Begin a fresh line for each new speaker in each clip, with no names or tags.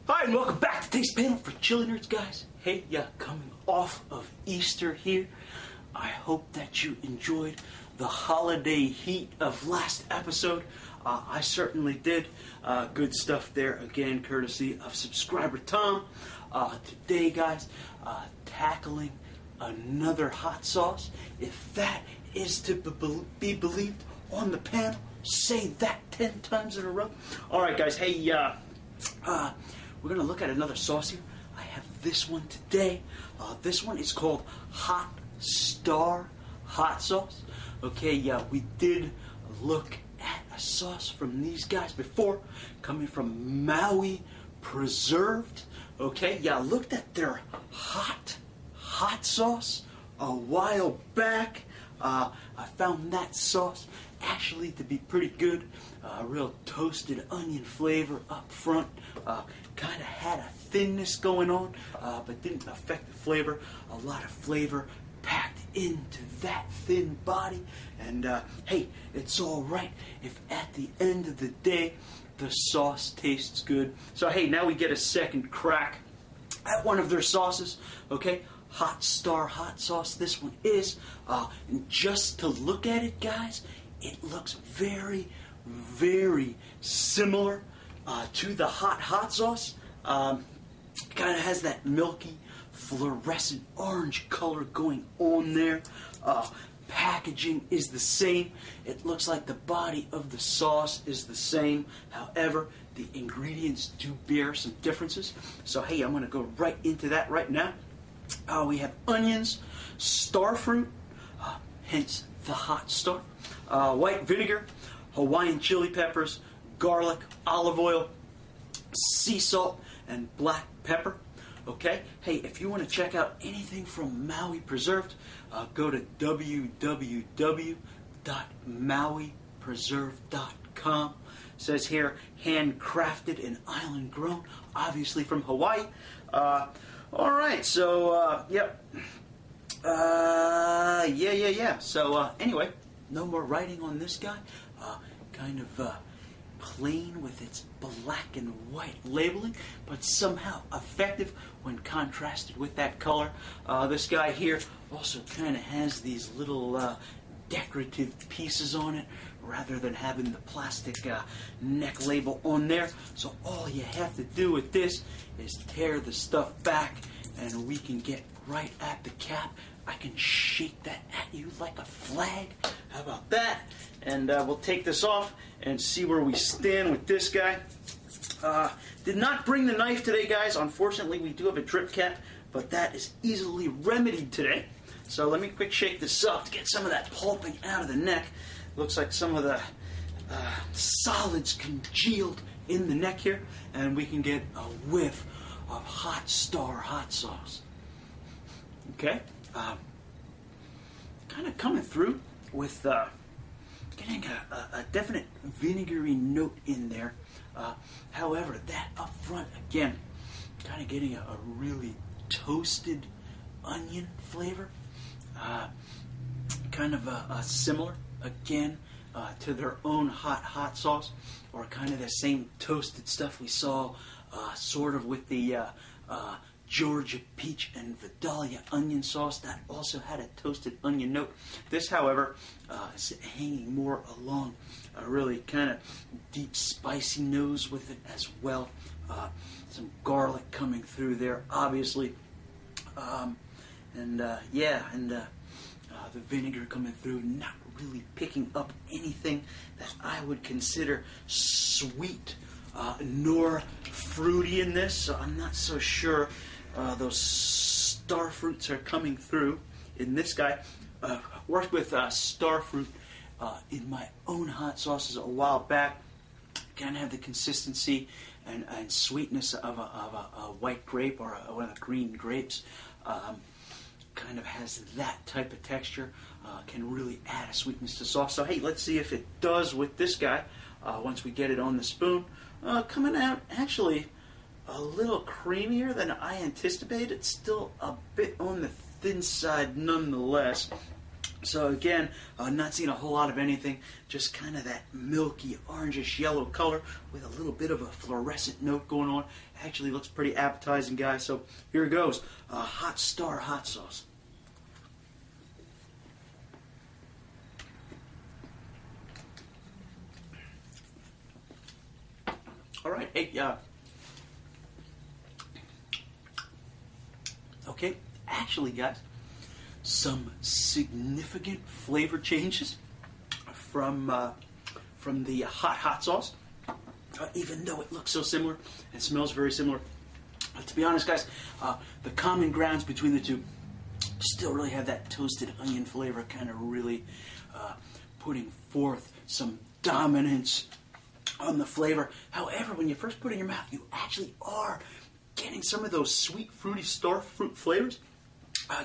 Hi, and welcome back to Taste Panel for Chili Nerds, guys. Hey, coming off of Easter here. I hope that you enjoyed the holiday heat of last episode. I certainly did. Good stuff there, again, courtesy of subscriber Tom. Today, guys, tackling another hot sauce. If that is to be believed on the panel, say that 10 times in a row. All right, guys, hey, we're going to look at another sauce here. I have this one today. This one is called Hot Star Hot Sauce. Okay, we did look at a sauce from these guys before, coming from Maui Preserved. Okay, I looked at their hot sauce a while back. I found that sauce actually to be pretty good. Real toasted onion flavor up front. Kind of had a thinness going on, but didn't affect the flavor. A lot of flavor packed into that thin body. And hey, it's all right if at the end of the day the sauce tastes good. So hey, now we get a second crack at one of their sauces. Okay, Hot Star Hot Sauce. This one is, and just to look at it, guys, it looks very, very similar to the hot sauce. Kind of has that milky, fluorescent orange color going on there. Packaging is the same. It looks like the body of the sauce is the same. However, the ingredients do bear some differences. So hey, I'm going to go right into that right now. We have onions, starfruit, hence the hot star, white vinegar, Hawaiian chili peppers, garlic, olive oil, sea salt, and black pepper. Okay, hey, if you want to check out anything from Maui Preserved, go to www.mauipreserved.com. It says here, handcrafted and island grown, obviously from Hawaii. All right, so, yep. Yeah. So, anyway, no more writing on this guy. Kind of plain with its black and white labeling, but somehow effective when contrasted with that color. This guy here also kind of has these little decorative pieces on it rather than having the plastic neck label on there. So all you have to do with this is tear the stuff back and we can get right at the cap. I can shake that at you like a flag. How about that? And we'll take this off and see where we stand with this guy. Did not bring the knife today, guys. Unfortunately, we do have a drip cap, but that is easily remedied today. So let me quick shake this up to get some of that pulping out of the neck. Looks like some of the solids congealed in the neck here, and we can get a whiff of Hot Star hot sauce. Okay, kind of coming through with getting a definite vinegary note in there. However, that up front, again, kind of getting a really toasted onion flavor. Kind of similar, again, to their own hot sauce, or kind of the same toasted stuff we saw sort of with the Georgia peach and Vidalia onion sauce. That also had a toasted onion note. This, however, is hanging more along a really kind of deep spicy nose with it as well. Some garlic coming through there, obviously. The vinegar coming through, not really picking up anything that I would consider sweet nor fruity in this. So I'm not so sure those star fruits are coming through in this guy. Worked with star fruit in my own hot sauces a while back. Kind of have the consistency and sweetness of a white grape or one of the green grapes. Kind of has that type of texture. Can really add a sweetness to sauce. So hey, let's see if it does with this guy once we get it on the spoon. Coming out actually a little creamier than I anticipated. Still a bit on the thin side nonetheless. So again, not seeing a whole lot of anything, just kind of that milky orangish yellow color with a little bit of a fluorescent note going on. Actually looks pretty appetizing, guys. So here it goes, Hot Star hot sauce. All right, hey, okay, actually, guys, some significant flavor changes from the hot sauce. Even though it looks so similar and smells very similar, to be honest, guys, the common grounds between the two still really have that toasted onion flavor, kind of really putting forth some dominance on the flavor. However, when you first put it in your mouth, you actually are getting some of those sweet, fruity star fruit flavors.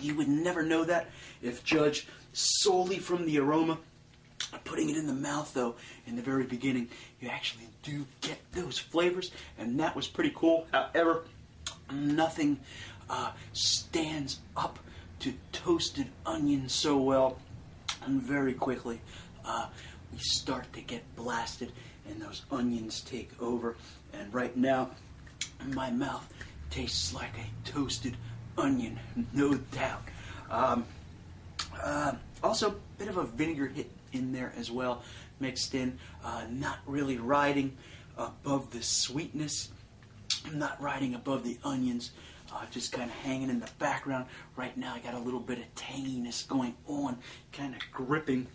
You would never know that if judged solely from the aroma. Putting it in the mouth, though, in the very beginning, you actually do get those flavors, and that was pretty cool. However, nothing stands up to toasted onion so well, and very quickly we start to get blasted, and those onions take over. And right now, my mouth tastes like a toasted onion, no doubt. Also, a bit of a vinegar hit in there as well, mixed in. Not really riding above the sweetness, not riding above the onions, just kind of hanging in the background. Right now I got a little bit of tanginess going on, kind of gripping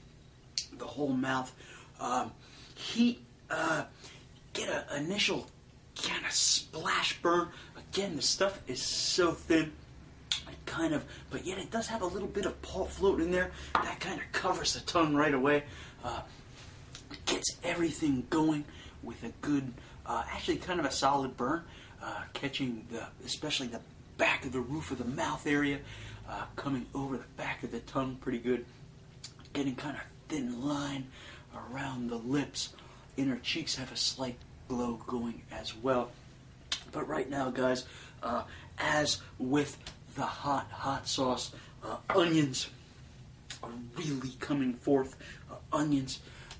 the whole mouth. Heat, get an initial kind of splash burn. Again, the stuff is so thin. Kind of, but yet it does have a little bit of pulp floating in there that kind of covers the tongue right away. Gets everything going with a good, actually kind of a solid burn, catching especially the back of the roof of the mouth area, coming over the back of the tongue pretty good. Getting kind of thin line around the lips. Inner cheeks have a slight glow going as well. But right now, guys, as with the hot sauce, onions are really coming forth. Onions,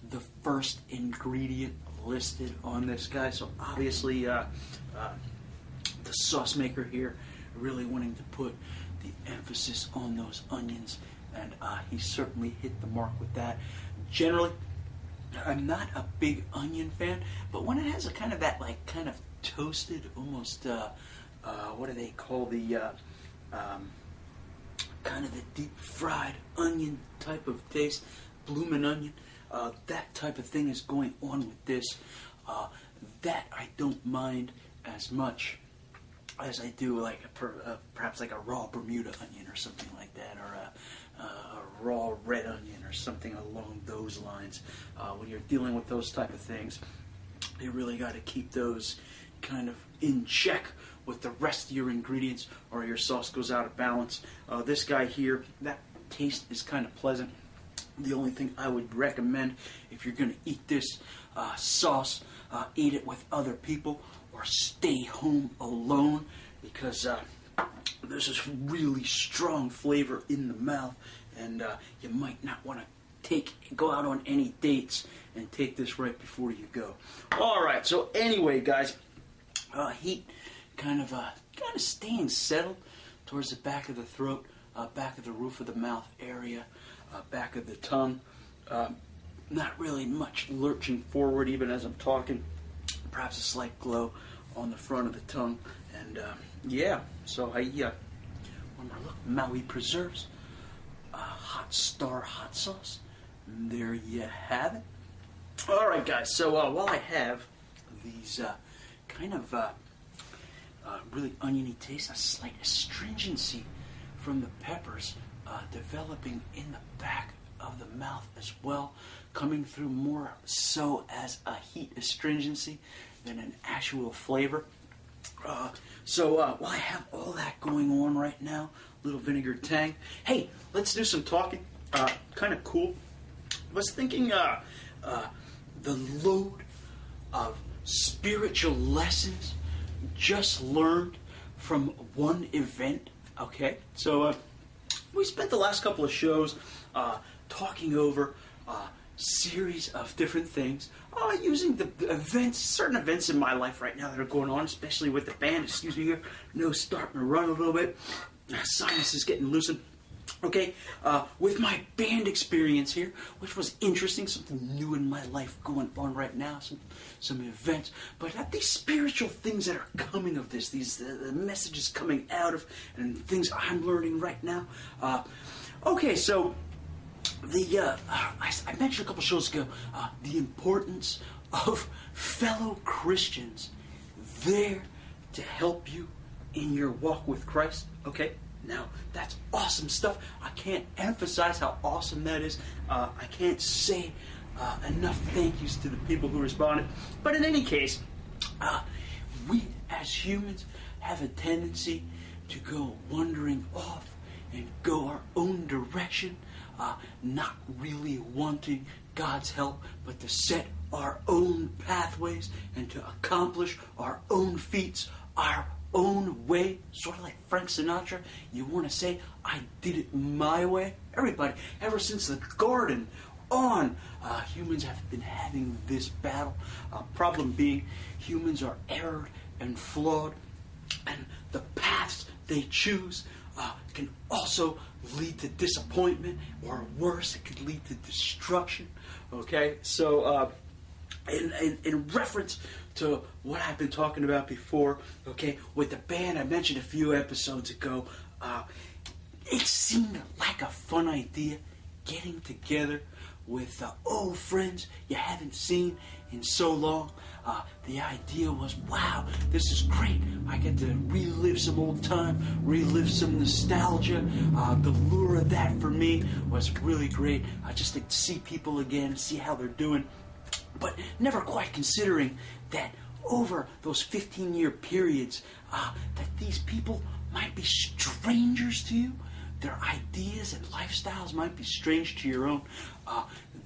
the first ingredient listed on this, guy. So obviously, the sauce maker here really wanting to put the emphasis on those onions, and he certainly hit the mark with that. Generally, I'm not a big onion fan, but when it has a kind of that kind of toasted, almost what do they call the kind of the deep fried onion type of taste, bloomin' onion, that type of thing is going on with this. That I don't mind as much as I do perhaps like a raw Bermuda onion or something like that, or a raw red onion or something along those lines. When you're dealing with those type of things, you really got to keep those kind of in check with the rest of your ingredients, or your sauce goes out of balance. This guy here, that taste is kind of pleasant. The only thing I would recommend, if you're going to eat this sauce, eat it with other people or stay home alone, because there's this really strong flavor in the mouth, and you might not want to go out on any dates and take this right before you go. All right, so anyway, guys, heat kind of staying settled towards the back of the throat, back of the roof of the mouth area, back of the tongue. Not really much lurching forward even as I'm talking. Perhaps a slight glow on the front of the tongue. And yeah, so one more look. Maui Preserves Hot Star hot sauce. And there you have it. All right, guys. So while I have these kind of really oniony taste, a slight astringency from the peppers developing in the back of the mouth as well, coming through more so as a heat astringency than an actual flavor. So while I have all that going on right now, little vinegar tang, hey, let's do some talking. Kind of cool. I was thinking the load of spiritual lessons just learned from one event. Okay, so we spent the last couple of shows talking over a series of different things, using the events, certain events in my life right now that are going on, especially with the band. Excuse me here, nose starting to run a little bit, sinus is getting loosened. Okay, with my band experience here, which was interesting, something new in my life going on right now, some events, but these spiritual things that are coming of this, these the messages coming out of, and things I'm learning right now. Okay, so I mentioned a couple shows ago the importance of fellow Christians there to help you in your walk with Christ. Okay. Now, that's awesome stuff. I can't emphasize how awesome that is. I can't say enough thank yous to the people who responded. But in any case, we as humans have a tendency to go wandering off and go our own direction, not really wanting God's help, but to set our own pathways and to accomplish our own feats, our own way, sort of like Frank Sinatra. You want to say, I did it my way? Everybody, ever since the garden on, humans have been having this battle. Problem being, humans are erred and flawed, and the paths they choose can also lead to disappointment, or worse, it could lead to destruction. Okay, so in reference to what I've been talking about before, okay, with the band I mentioned a few episodes ago, it seemed like a fun idea getting together with old friends you haven't seen in so long. The idea was, wow, this is great. I get to relive some old time, relive some nostalgia. The lure of that for me was really great. Just to see people again, see how they're doing. But never quite considering that over those 15-year periods, that these people might be strangers to you. Their ideas and lifestyles might be strange to your own.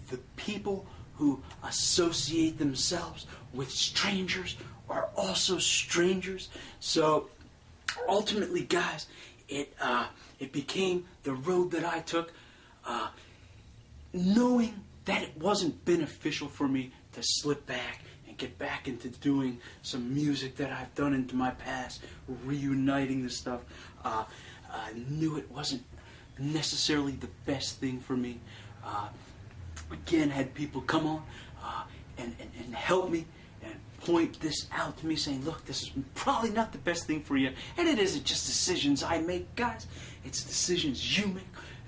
The people who associate themselves with strangers are also strangers. So ultimately, guys, it became the road that I took, knowing that it wasn't beneficial for me to slip back and get back into doing some music that I've done into my past, reuniting the stuff. I knew it wasn't necessarily the best thing for me. Again, had people come on and help me and point this out to me, saying, look, this is probably not the best thing for you. And it isn't just decisions I make, guys. It's decisions you make,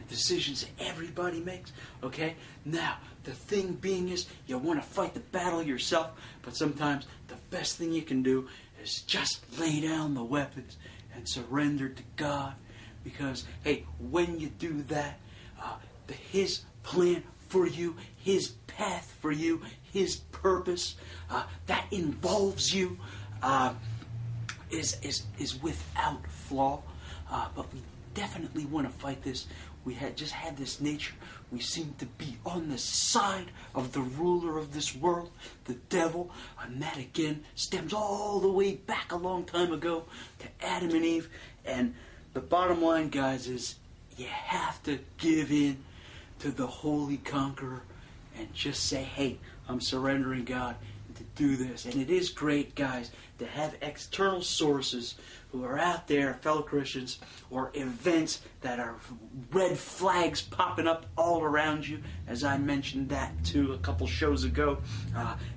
decisions everybody makes, okay? Now, the thing being is, you want to fight the battle yourself, but sometimes the best thing you can do is just lay down the weapons and surrender to God. Because, hey, when you do that, His plan for you, His path for you, His purpose, that involves you, is without flaw. But we definitely want to fight this. We just had this nature. We seem to be on the side of the ruler of this world, the devil. And that again stems all the way back a long time ago to Adam and Eve. And the bottom line, guys, is you have to give in to the Holy Conqueror and just say, hey, I'm surrendering, God, to do this. And it is great, guys, to have external sources who are out there, fellow Christians, or events that are red flags popping up all around you, as I mentioned that too a couple shows ago.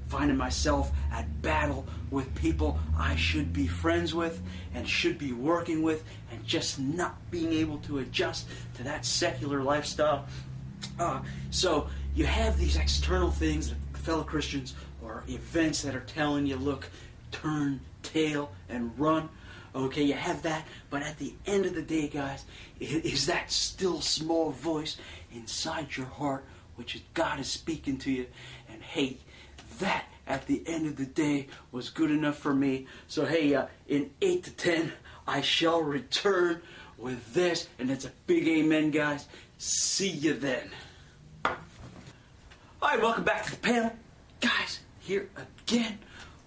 Finding myself at battle with people I should be friends with and should be working with, and just not being able to adjust to that secular lifestyle. So you have these external things, fellow Christians, or events that are telling you, look, turn tail and run. Okay, you have that, but at the end of the day, guys, it is that still small voice inside your heart, which is God is speaking to you. And hey, that at the end of the day was good enough for me. So hey, in 8 to 10, I shall return with this, and it's a big amen, guys. See you then. All right, welcome back to the panel. Guys, here again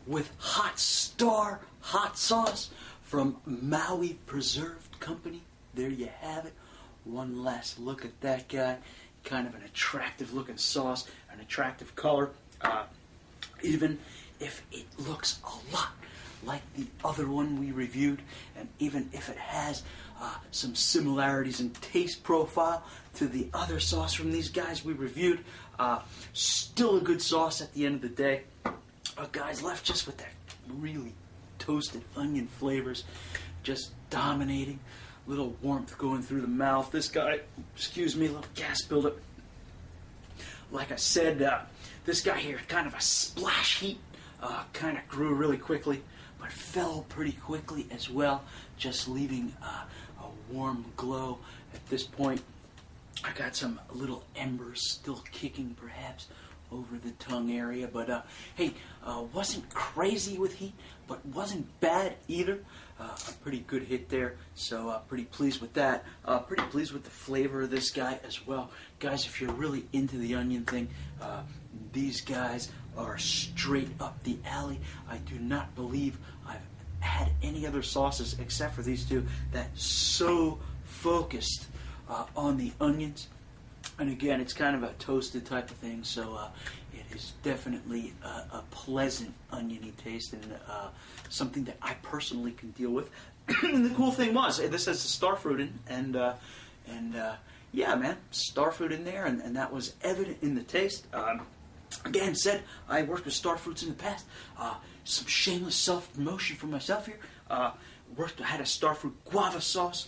with Hot Star Hot Sauce from Maui Preserved Company. There you have it. One last look at that guy. kind of an attractive looking sauce, an attractive color, even if it looks a lot like the other one we reviewed, and even if it has some similarities in taste profile to the other sauce from these guys we reviewed, still a good sauce at the end of the day. Guys, left just with that really toasted onion flavors, just dominating, little warmth going through the mouth. This guy, excuse me, a little gas buildup. Like I said, this guy here, kind of a splash heat, kind of grew really quickly, but fell pretty quickly as well, just leaving a warm glow. At this point, I got some little embers still kicking perhaps over the tongue area, but hey, wasn't crazy with heat, but wasn't bad either. A pretty good hit there, so pretty pleased with that. Pretty pleased with the flavor of this guy as well. Guys, if you're really into the onion thing, these guys are straight up the alley. I do not believe I've had any other sauces except for these two that's so focused on the onions. And again, it's kind of a toasted type of thing, so it is definitely a pleasant oniony taste, and something that I personally can deal with. And the cool thing was, this has the starfruit in, and yeah, man, starfruit in there, and that was evident in the taste. Again, said I worked with starfruits in the past. Some shameless self-promotion for myself here. Had a starfruit guava sauce.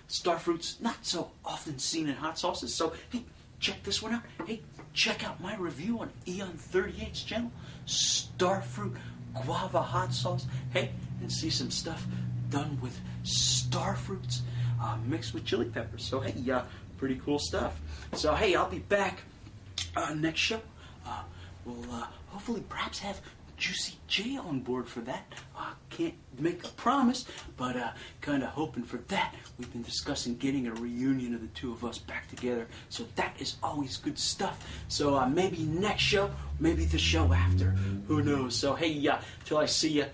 Starfruits not so often seen in hot sauces, so hey, check this one out. Hey, check out my review on Eon38's channel, starfruit guava hot sauce. Hey, and see some stuff done with starfruits mixed with chili peppers. So hey, pretty cool stuff. So hey, I'll be back next show. We'll hopefully perhaps have Juicy J on board for that. Can't make a promise, but kind of hoping for that. We've been discussing getting a reunion of the two of us back together, so that is always good stuff. So maybe next show, maybe the show after, who knows. So hey, till I see you,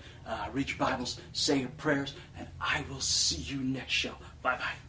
read your Bibles, say your prayers, and I will see you next show. Bye-bye.